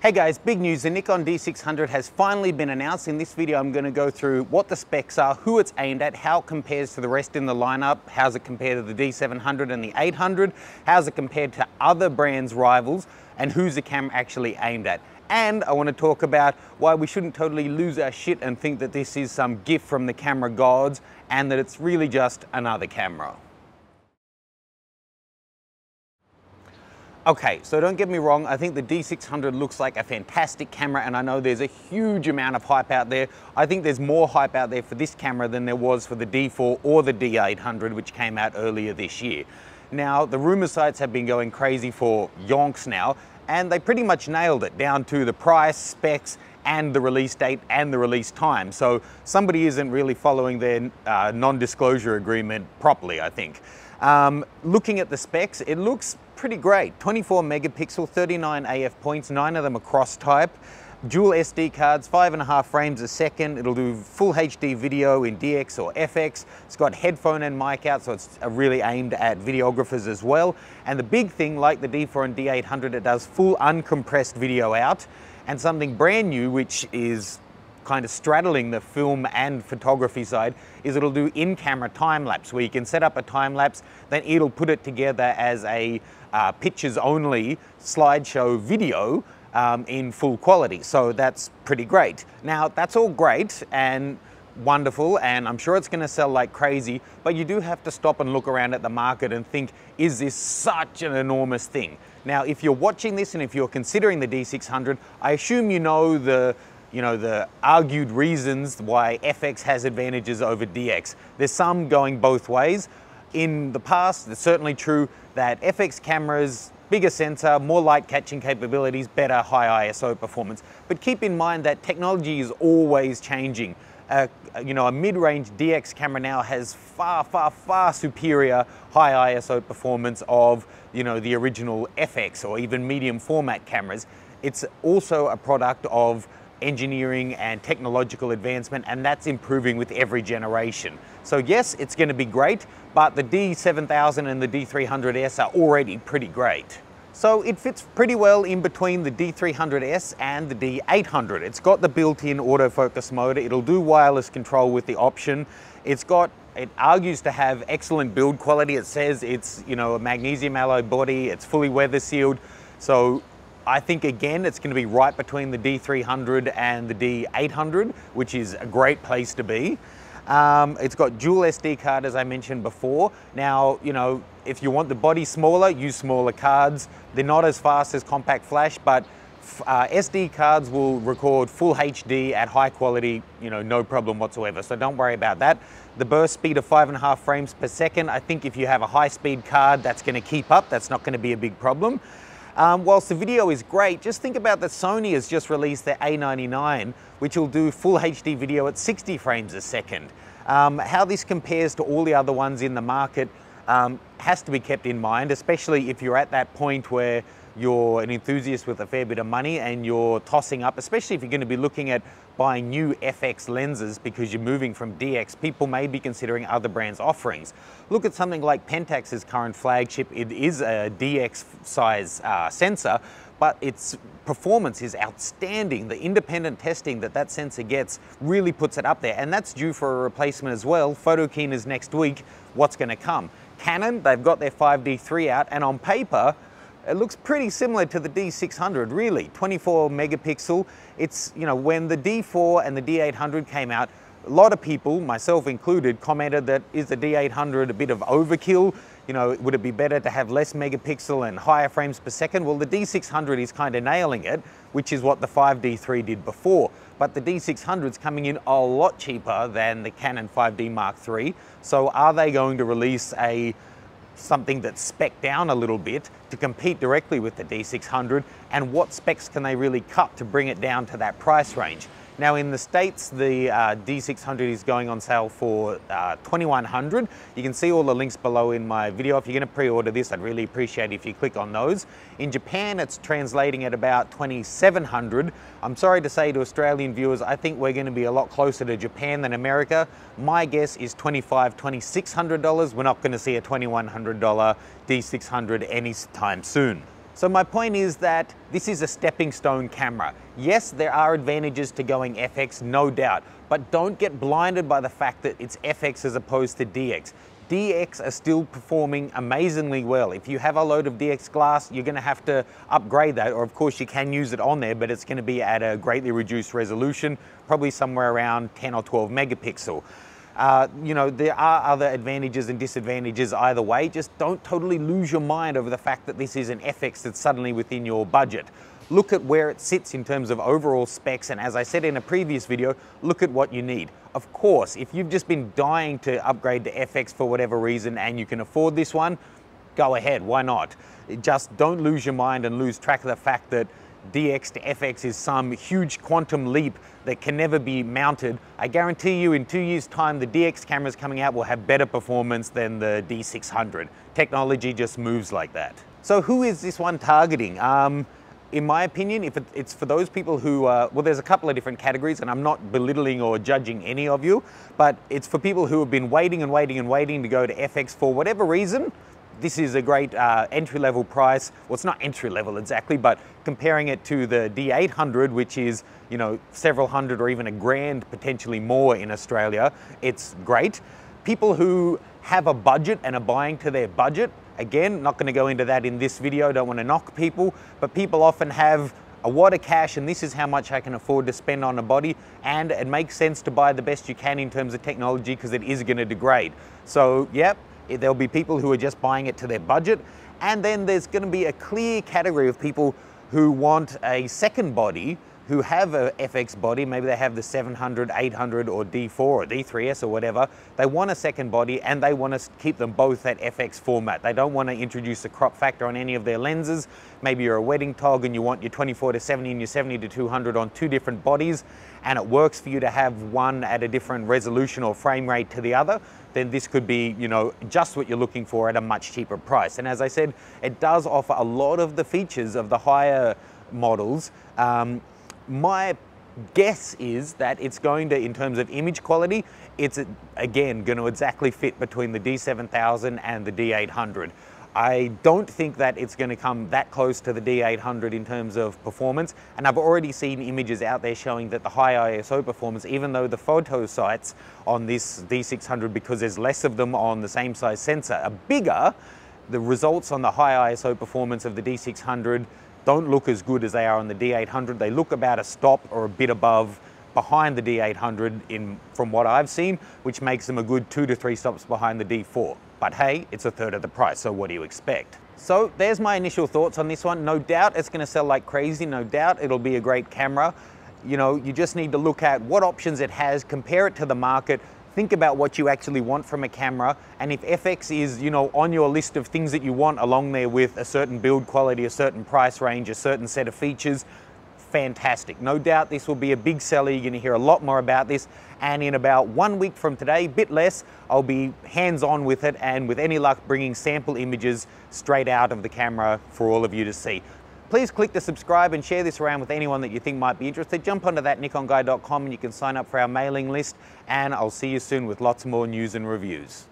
Hey guys, big news, the Nikon D600 has finally been announced. In this video I'm going to go through what the specs are, who it's aimed at, how it compares to the rest in the lineup, how's it compared to the D700 and the 800, how's it compared to other brands' rivals, and who's the camera actually aimed at. And I want to talk about why we shouldn't totally lose our shit and think that this is some gift from the camera gods and that it's really just another camera. Okay, so don't get me wrong, I think the D600 looks like a fantastic camera and I know there's a huge amount of hype out there. I think there's more hype out there for this camera than there was for the D4 or the D800, which came out earlier this year. Now, the rumor sites have been going crazy for yonks now, and they pretty much nailed it down to the price, specs, and the release date and the release time. So somebody isn't really following their non-disclosure agreement properly, I think. Looking at the specs, it looks pretty great. 24 megapixel, 39 AF points, 9 of them are cross type, dual SD cards, 5.5 frames a second. It'll do full HD video in DX or FX. It's got headphone and mic out, so it's really aimed at videographers as well. And the big thing, like the D4 and D800, it does full uncompressed video out. And something brand new, which is kind of straddling the film and photography side, is it'll do in-camera time-lapse, where you can set up a time-lapse, then it'll put it together as a pictures-only slideshow video in full quality. So that's pretty great. Now, that's all great and wonderful, and I'm sure it's going to sell like crazy, but you do have to stop and look around at the market and think, is this such an enormous thing? Now, if you're watching this and if you're considering the D600, I assume you know the argued reasons why FX has advantages over DX. There's some going both ways. In the past, it's certainly true that FX cameras, bigger sensor, more light catching capabilities, better high ISO performance. But keep in mind that technology is always changing. A mid-range DX camera now has far superior high ISO performance of, the original FX or even medium format cameras. It's also a product of engineering and technological advancement, and that's improving with every generation. So yes, it's going to be great, but the D7000 and the D300S are already pretty great. So it fits pretty well in between the D300S and the D800. It's got the built-in autofocus mode. It'll do wireless control with the option. It argues to have excellent build quality. It says it's, a magnesium alloy body. It's fully weather sealed. So I think, again, it's going to be right between the D300 and the D800, which is a great place to be. It's got dual SD card, as I mentioned before. Now, if you want the body smaller, use smaller cards. They're not as fast as compact flash, but SD cards will record full HD at high quality, no problem whatsoever. So don't worry about that. The burst speed of 5.5 frames per second, I think if you have a high-speed card, that's going to keep up. That's not going to be a big problem. Whilst the video is great, just think about that Sony has just released their A99, which will do full HD video at 60 frames a second. How this compares to all the other ones in the market has to be kept in mind, especially if you're at that point where you're an enthusiast with a fair bit of money and you're tossing up, especially if you're going to be looking at buying new FX lenses because you're moving from DX, people may be considering other brands' offerings. Look at something like Pentax's current flagship. It is a DX size sensor, but its performance is outstanding. The independent testing that sensor gets really puts it up there, and that's due for a replacement as well. Photokeen is next week. What's going to come? Canon, they've got their 5D3 out, and on paper, it looks pretty similar to the D600, really. 24 megapixel. It's, when the D4 and the D800 came out, a lot of people, myself included, commented that, is the D800 a bit of overkill? Would it be better to have less megapixel and higher frames per second? Well, the D600 is kind of nailing it, which is what the 5D3 did before. But the D600 is coming in a lot cheaper than the Canon 5D Mark III. So are they going to release something that's spec'd down a little bit to compete directly with the D600, and what specs can they really cut to bring it down to that price range? Now in the States, the D600 is going on sale for $2,100. You can see all the links below in my video. If you're going to pre-order this, I'd really appreciate it if you click on those. In Japan, it's translating at about $2,700. I'm sorry to say to Australian viewers, I think we're going to be a lot closer to Japan than America. My guess is $2,600. We're not going to see a $2,100 D600 anytime soon. So my point is that this is a stepping stone camera. Yes, there are advantages to going FX, no doubt, but don't get blinded by the fact that it's FX as opposed to DX. DX are still performing amazingly well. If you have a load of DX glass, you're going to have to upgrade that, or of course you can use it on there, but it's going to be at a greatly reduced resolution, probably somewhere around 10 or 12 megapixel. You know, there are other advantages and disadvantages either way. Just don't totally lose your mind over the fact that this is an FX that's suddenly within your budget. Look at where it sits in terms of overall specs, and as I said in a previous video, look at what you need. Of course, if you've just been dying to upgrade to FX for whatever reason and you can afford this one, go ahead, why not? Just don't lose your mind and lose track of the fact that DX to FX is some huge quantum leap that can never be mounted. I guarantee you in 2 years' time, the DX cameras coming out will have better performance than the D600. Technology just moves like that. So who is this one targeting? In my opinion, if it's for those people who, well, there's a couple of different categories, and I'm not belittling or judging any of you, but it's for people who have been waiting and waiting and waiting to go to FX for whatever reason. This is a great entry-level price. Well, it's not entry-level exactly, but comparing it to the D800, which is, you know, several hundred or even $1,000 potentially more in Australia, it's great. People who have a budget and are buying to their budget, again, not going to go into that in this video, don't want to knock people, but people often have a wad of cash and this is how much I can afford to spend on a body, and it makes sense to buy the best you can in terms of technology because it is going to degrade. So, yep. There'll be people who are just buying it to their budget, and then there's going to be a clear category of people who want a second body, who have a FX body, maybe they have the 700, 800 or D4 or D3S or whatever. They want a second body and they want to keep them both at FX format. They don't want to introduce a crop factor on any of their lenses. Maybe you're a wedding tog and you want your 24-70 and your 70-200 on two different bodies, and it works for you to have one at a different resolution or frame rate to the other. Then this could be, you know, just what you're looking for at a much cheaper price. And as I said, it does offer a lot of the features of the higher models. My guess is that it's going to, in terms of image quality, it's again going to exactly fit between the D7000 and the D800. I don't think that it's going to come that close to the D800 in terms of performance, and I've already seen images out there showing that the high ISO performance, even though the photo sites on this D600, because there's less of them on the same size sensor, are bigger, the results on the high ISO performance of the D600 don't look as good as they are on the D800. They look about a stop or a bit above behind the D800 from what I've seen, which makes them a good 2 to 3 stops behind the D4. But hey, it's a third of the price, so what do you expect? So there's my initial thoughts on this one. No doubt it's going to sell like crazy. No doubt it'll be a great camera. You know, you just need to look at what options it has, compare it to the market, think about what you actually want from a camera, and if FX is, you know, on your list of things that you want along there with a certain build quality, a certain price range, a certain set of features, fantastic. No doubt this will be a big seller. You're going to hear a lot more about this, and in about 1 week from today, bit less, I'll be hands-on with it, and with any luck bringing sample images straight out of the camera for all of you to see. Please click to subscribe and share this around with anyone that you think might be interested. Jump onto that nikonguy.com and you can sign up for our mailing list, and I'll see you soon with lots more news and reviews.